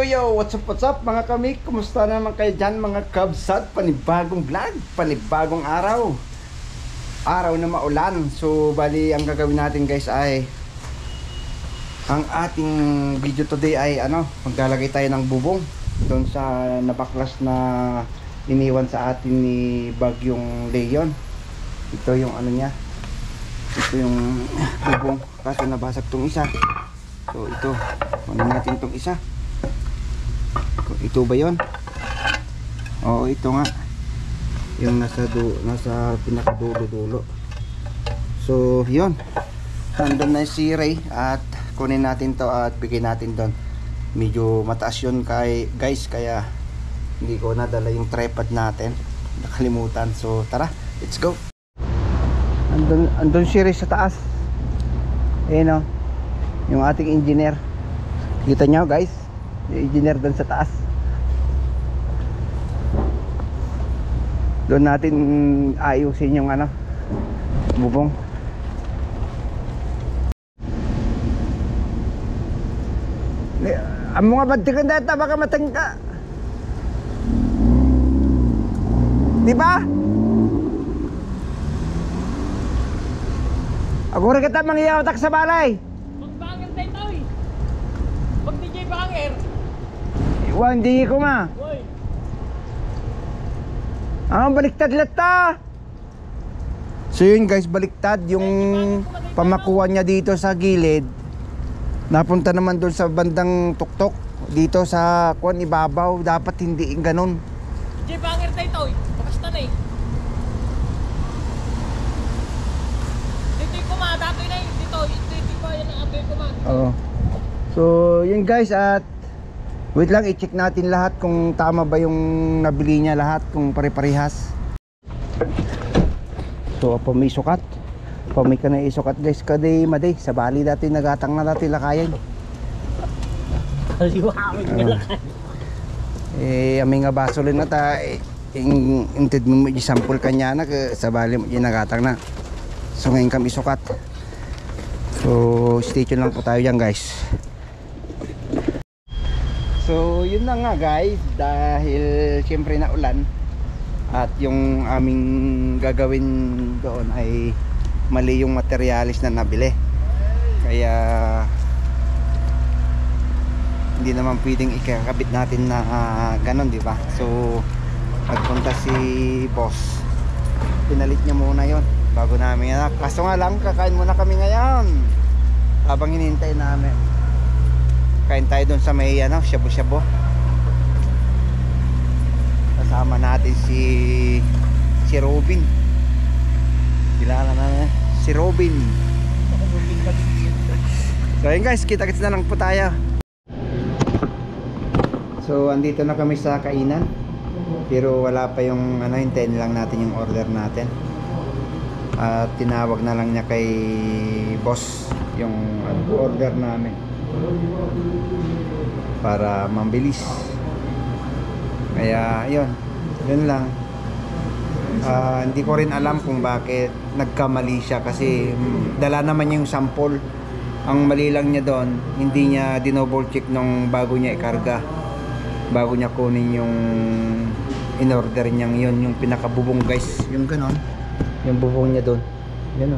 yo, what's up mga kami? Kumusta naman kayo dyan mga kabsat? Panibagong vlog, panibagong araw. Araw na maulan. So bali ang gagawin natin guys ay ang ating video today ay maglalagay tayo ng bubong doon sa nabaklas na iniwan sa atin ni Bagyong Leon. Ito yung niya. Ito yung bubong kasi nabasag tong isa. So ito, kunin natin tong isa. Ito ba yon? Oo, ito nga. Yung nasa pinakadulo-dulo. So, yun. Nandun na si Ray at kunin natin to at bigay natin doon. Medyo mataas yun guys, kaya hindi ko nadala yung tripod natin. Nakalimutan. So, tara, let's go. Andun si Ray sa taas. Ayan o. Yung ating engineer. Kita nyo guys? Yung engineer doon sa taas. Doon natin ayusin yung bubong. Ang mga bantikan data baka matangka. Di ba? Ako rin kita mangyawatak sa balay. Magbangan tayo tao eh. Mag DJ banger. Iwan, hindi ko ma. Uy. Baliktad lata. So yun guys, baliktad yung pamakuha niya dito sa gilid. Napunta naman doon sa bandang tuktok. Dito sa ibabaw. Dapat hindi ganun. DJ banger tayo tao eh. Bakasta na eh. Dito yung kuma. Datoy na eh. Dito ba yan ang atoy kuma. Oo. So yun guys, at wait lang, i-check natin lahat kung tama ba yung nabili niya lahat, kung pare-parehas. So pa may sukat. Pa may ka na isukat guys, kaday maday sa bali dati nagatang na dati lakayan. Kaliwawin ka lakay. Aming nga baso rin na ta inted mo i-sample kanya na sa bali mo nagatang na. So ngayon kami sukat. So stay tuned lang po tayo dyan guys. So yun na nga guys, dahil siyempre na ulan at yung aming gagawin doon ay mali yung materialis na nabili, kaya hindi naman pwedeng ikakabit natin na ganon, di ba? So nagpunta si boss, pinalit niya muna yon bago namin kaso nga lang kakain muna kami ngayon habang hinihintay namin. Kain tayo doon sa may shabu-shabu. Kasama natin si Robin. Kilala na si Robin. So ayun guys, kita-kits na lang po tayo. So andito na kami sa kainan. Pero wala pa yung hintayin lang natin yung order natin. At tinawag na lang niya kay boss yung order namin para mabilis. Kaya yun lang. Hindi ko rin alam kung bakit nagkamali siya, kasi dala naman yung sample. Ang mali lang niya doon, hindi niya dinouble check nung bago niya ikarga, bago niya kunin yung in-order niyang yung pinakabubong guys, yung ganon, yung bubong niya doon, yun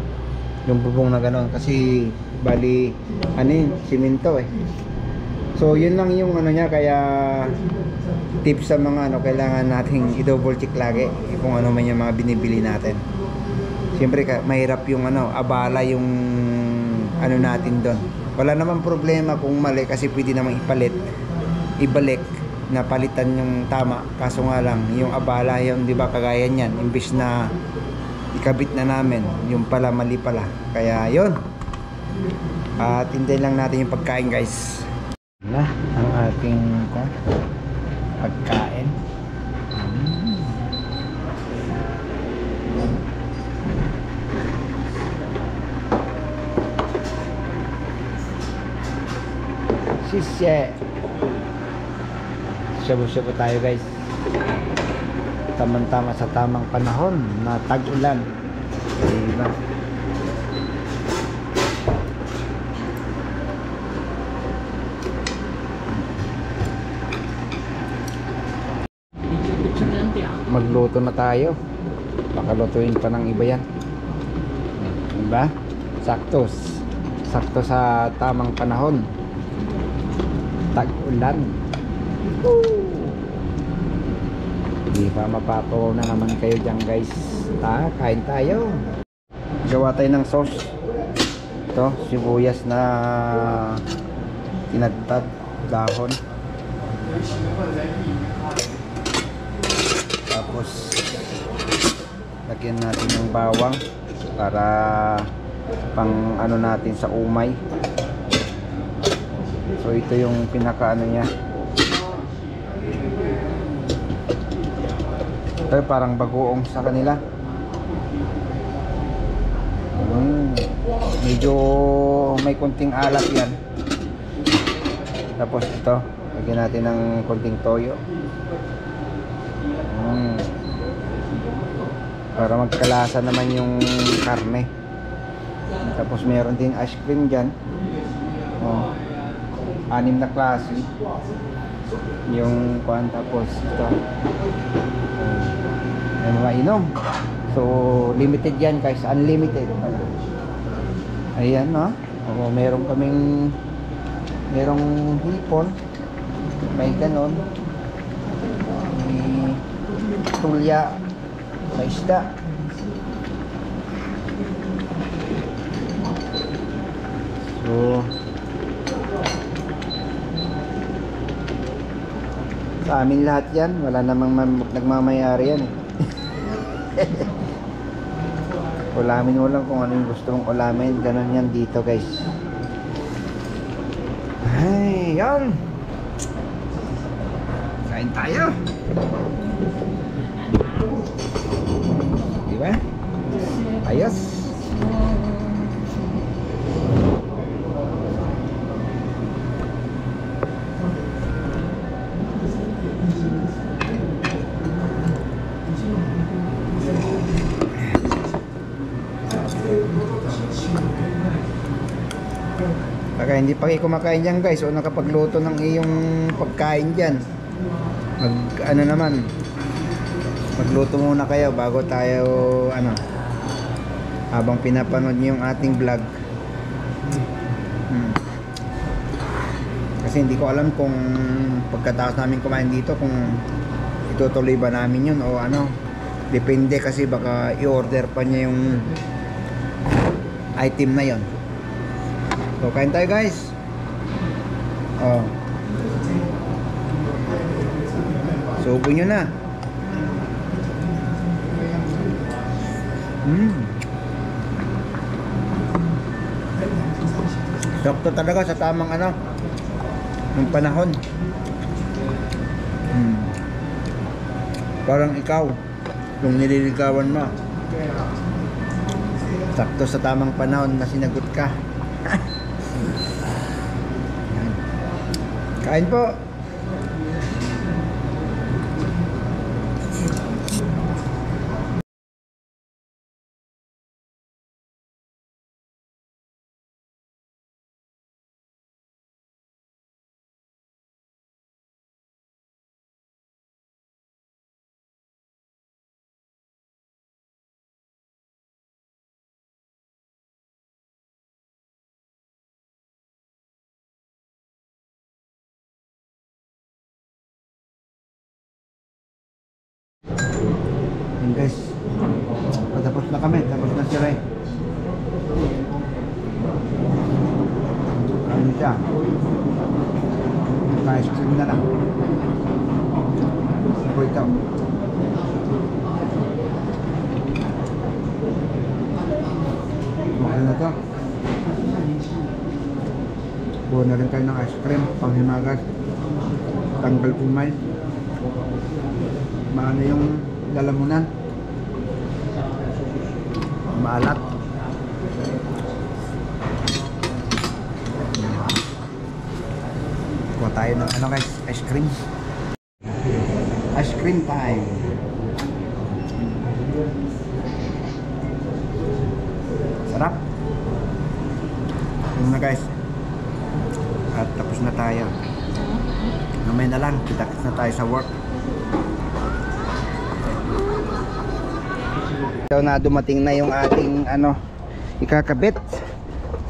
yung bubong na ganon, kasi bali simento eh. So yun lang yung niya, kaya tips sa mga kailangan nating i-double check lagi kung ano man yung mga binibili natin. Siyempre mahirap yung abala yung natin doon. Wala namang problema kung mali, kasi pwede namang ibalik na palitan yung tama. Kaso nga lang yung abala yun, di ba, kagaya niyan, imbis na ikabit na namin, yung pala mali pala. Kaya yun, at hintayin lang natin yung pagkain guys. Na ang ating pagkain. Sisye. Shabu-shabu tayo guys. Tamang-tama sa tamang panahon na tag-ulan. Diba? magluto na tayo. Baka lutuin pa ng iba yan. Diba? Sakto sa tamang panahon. Tag-ulan. Hindi pa mapapaw na naman kayo dyan guys. Kain tayo. Gawa tayo ng sauce. Ito, sibuyas na tinadtad, dahon. Tapos lagyan natin ng bawang para pang ano natin sa umay. So ito yung pinaka ano niya. Ito parang bagoong sa kanila. Medyo may konting alat yan. Tapos ito, lagyan natin ng konting toyo. Para magkalasa naman yung karne. Tapos meron din ice cream dyan. 6 na klase yung kuhan. Tapos ito may mga inom. So limited yan guys, unlimited. Ayan no. Merong hipon, may ganon, may tulya, may isda. So sa amin lahat yan, wala namang nagmamayari yan eh. Ulamin mo lang kung ano yung gusto mong ulamin. Ganon yan dito guys. Ay, yan. Kain tayo. Diba? Ayos. Baka hindi pa kayo kumakain dyan guys o nakapagluto ng iyong pagkain dyan, magluto muna kayo bago tayo habang pinapanood nyo yung ating vlog. Kasi hindi ko alam kung pagkatapos namin kumain dito kung itutuloy ba namin yun o depende kasi baka i-order pa niya yung item na yon. So kain tayo guys. Subo nyo na. Sakto talaga sa tamang ng panahon. Parang ikaw yung nililigawan mo. Sakto sa tamang panahon na sinagot ka. Kain po. Yan guys, patapos na kami, tapos na si Ray. Ano siya? Ice cream na lang. Ako ikaw. Mahal na to. Buo na rin kayo ng ice cream, panghimagas. Tanggal umay. Maano yung lalamunan, maalat. Kuha tayo ng guys, ice cream. Ice cream time. Sarap. Yun na guys. At tapos na tayo. Mamaya na lang, kita na tayo sa work. So na dumating na yung ating ikakabit.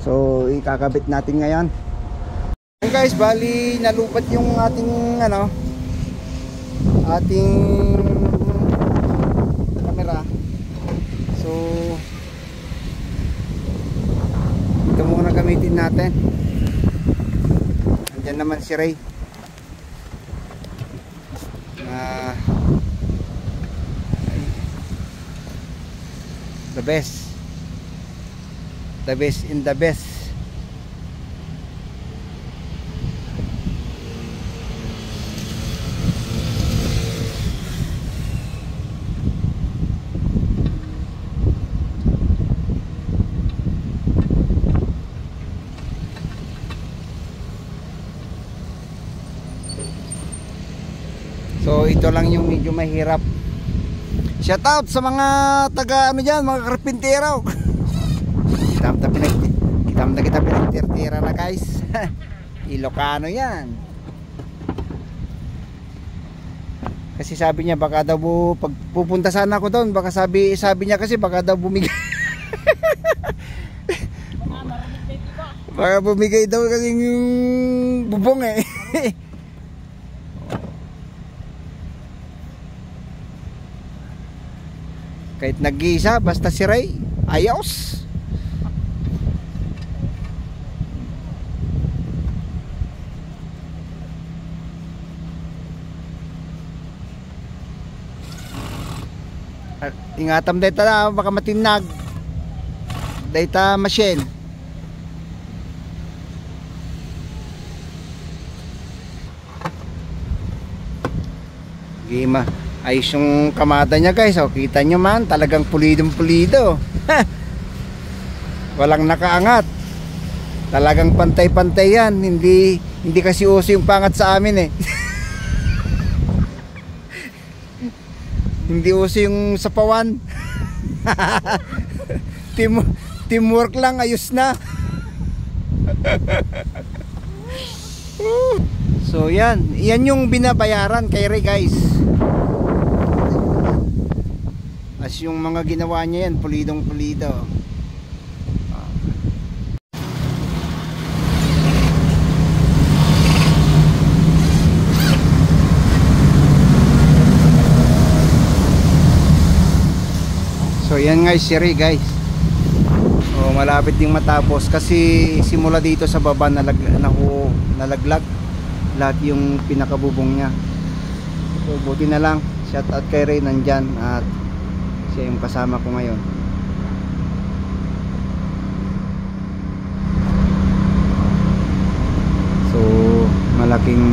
So ikakabit natin ngayon. Hey guys, bali nalupat yung ating ating camera. So ito muna gamitin natin. Andiyan naman si Ray. The best in the best. So ito lang yung medyo mahirap. Shout out sa mga taga dyan, mga karpintero. Kita pinagtirtira na guys. Ilocano yan. Kasi sabi niya baka daw pag pupunta sana ako doon, baka sabi niya kasi baka daw bumigay. Baka bumigay daw kasi yung bubong eh. Kahit nag-iisa, basta si Ray, ayos. Ingatam data na, baka matinag. Data machine. Gima. Ayos yung kamada niya guys. O, kita nyo man, talagang pulidong pulido. Walang nakaangat. Talagang pantay-pantay yan. Hindi kasi uso yung pangat sa amin eh. Hindi uso yung sapawan. Teamwork lang, ayos na. So yan yung binabayaran kay Ray guys. As yung mga ginawa niya yan, pulidong pulido. So yan guys, si Ray guys. Oh, malapit din matapos kasi simula dito sa baba nalaglag lahat yung pinakabubong niya. So buti na lang, shout out kay Ray nandyan at siya yung kasama ko ngayon. So malaking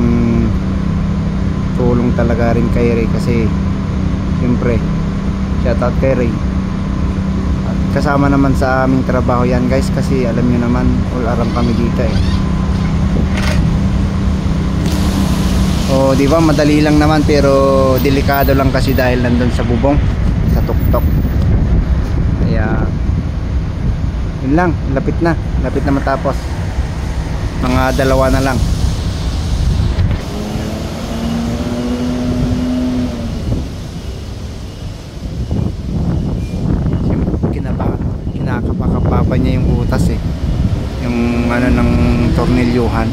tulong talaga rin kay Ray kasi siyempre shout out kay Ray. At kasama naman sa aming trabaho yan guys kasi alam nyo naman all around kami dito eh. O di ba madali lang naman pero delikado lang kasi dahil nandun sa bubong, sa tuktok. Kaya yun lang, lapit na matapos. Mga dalawa na lang. Kinakapakapapa niya yung butas eh. Yung ng tornilyuhan.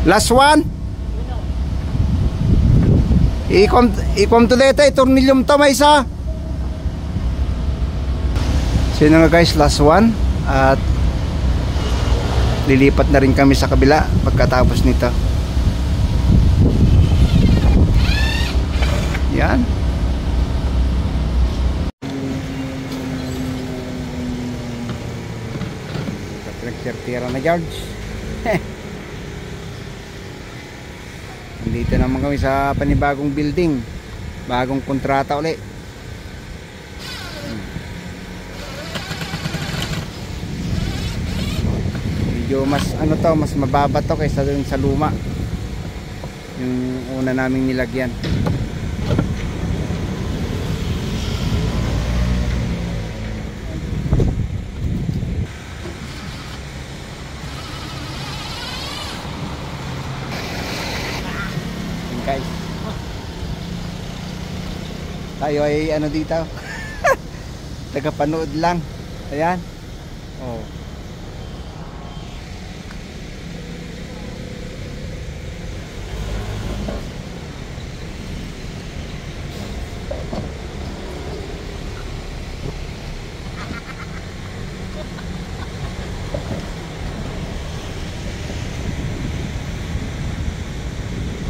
Last one. Ikom to dito, tornilyum to may isa. So yun nga guys, last one. At lilipat na rin kami sa kabila pagkatapos nito. Yan. Nagtira na George. Dito naman kami sa panibagong building, bagong kontrata ulit. Medyo mas mas mababa to kaysa dun sa luma, yung una naming nilagyan. guys. Tayo ay ano dito. Tagapanood lang. Ayan. Oh.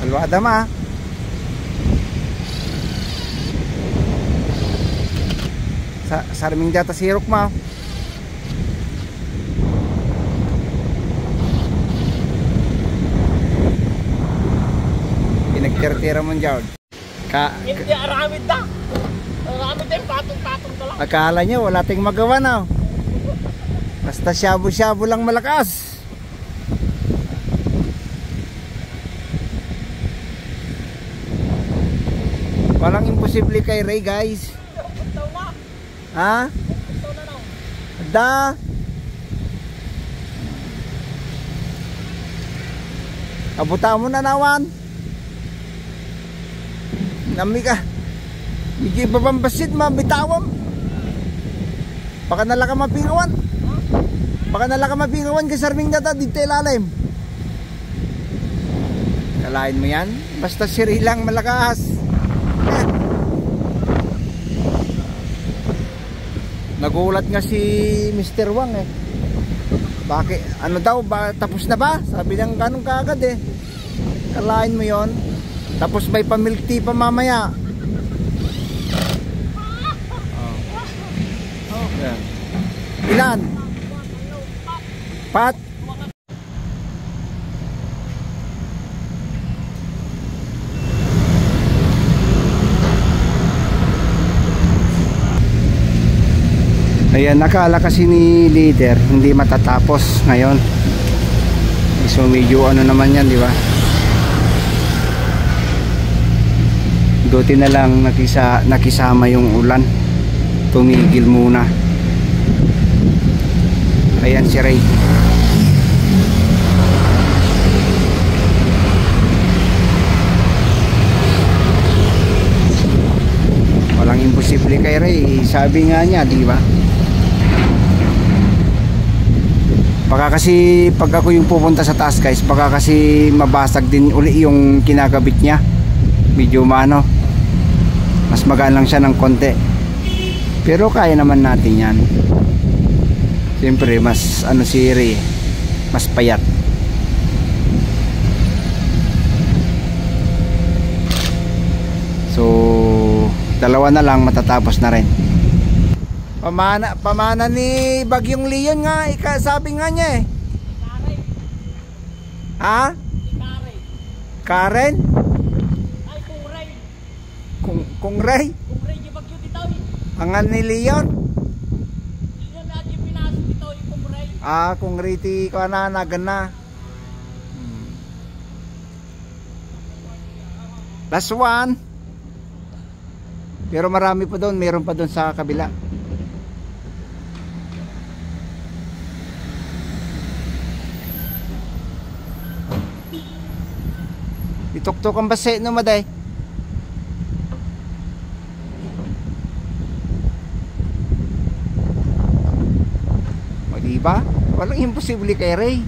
Alwada ma. Sarming data sirok ma. Pinagtira-tira mo dyan. Hindi, aramid na. Aramid na yung patong-patong ka lang. Akala nyo wala tayong magawa na. Basta shabu-shabu lang malakas. Walang imposible kay Ray guys. Puntaw na. Ha? Puntaw na na. Da. Abuta mo na nawan. Nami ka. Bigay babambasit mabitawam. Baka nala ka mapingawan. Baka nala ka mapingawan kay sarming data dito ilalim. Kalain mo yan. Basta siri lang malakas. Nagulat nga si Mr. Wang eh. Bakit? Ano daw? Tapos na ba? Sabi niyang ganun kaagad eh. Kalain mo yon. Tapos may pa-milk tea pa mamaya. Oh. Yeah. Ilan? Pat? Ayan, nakala kasi ni leader hindi matatapos ngayon. So medyo ano naman yan, di ba? Buti na lang nakisama yung ulan. Tumigil muna. Ayan si Ray. Walang imposible kay Ray. Sabi nga niya, di ba? Baka kasi pag ako yung pupunta sa taas guys, baka kasi mabasag din uli yung kinakabit niya. Medyo maano, mas magaan lang siya ng konti. Pero kaya naman natin yan. Siyempre mas ano si Ray, mas payat. So dalawa na lang matatapos na rin. Pamana ni Bagyong Leon nga, sabi nga niya eh. Karen. Ha? Karen. Karen? Ay, kung Ray. Kung Ray? Kung Ray, di bagyo dito eh. Angan ni Leon? Yun na di pinasok dito yung kung Ray. Kung Riti ko na nagana. Last one. Pero marami pa doon, meron pa doon sa kabila. Ituktok ang base no maday. O diba? Walang imposible kay Ray.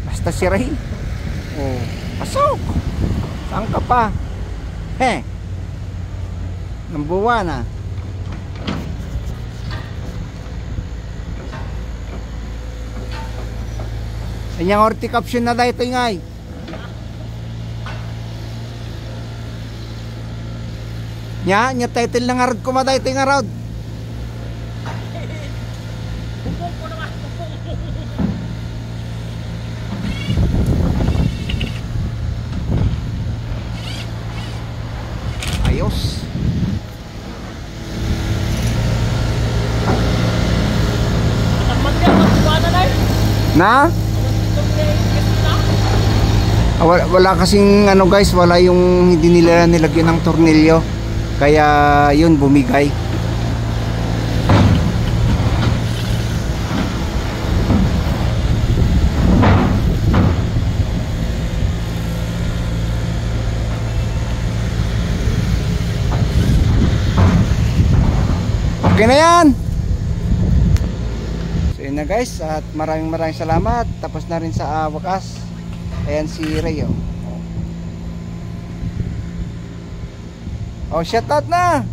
Basta si Ray. Oh, pasok. Saan ka pa? He. Nambuwa na. Anyang horticulture na dahil ito ngay. Nya title ng arad ko maday ito nga rod. Bubong ko naman. Ayos. Ang magyan, magbuwana na eh. Na? Wala kasing ano guys, wala yung hindi nila nilagyan ng tornilyo. Kaya yun bumigay. Okay na yan. So yun na guys, at maraming salamat. Tapos na rin sa wakas. Ayan si Ray, oh. Oh, shout out na.